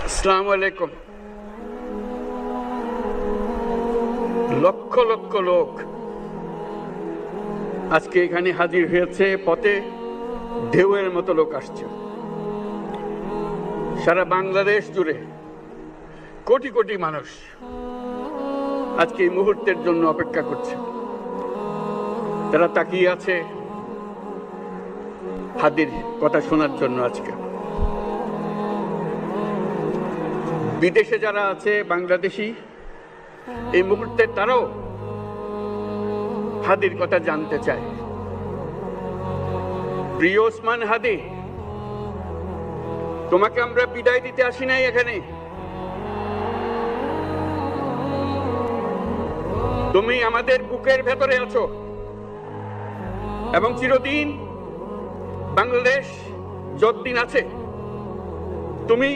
আসসালামু আলাইকুম। লক্ষ লক্ষ লোক আজকে এখানে হাজির হয়েছে। পথে ঢেউয়ের মতো লোক আসছে। সারা বাংলাদেশ জুড়ে কোটি কোটি মানুষ আজকে এই মুহূর্তের জন্য অপেক্ষা করছে। তারা তাকিয়ে আছে হাদির কথা শোনার জন্য। আজকে বিদেশে যারা আছে বাংলাদেশি, এই মুহূর্তে তারাও হাদির কথা জানতে চায়। প্রিয় ওসমান হাদি, তোমাকে আমরা বিদায় দিতে আসি নাই এখানে। তুমি আমাদের বুকের ভেতরে আছো এবং চিরদিন বাংলাদেশ যতদিন আছে তুমি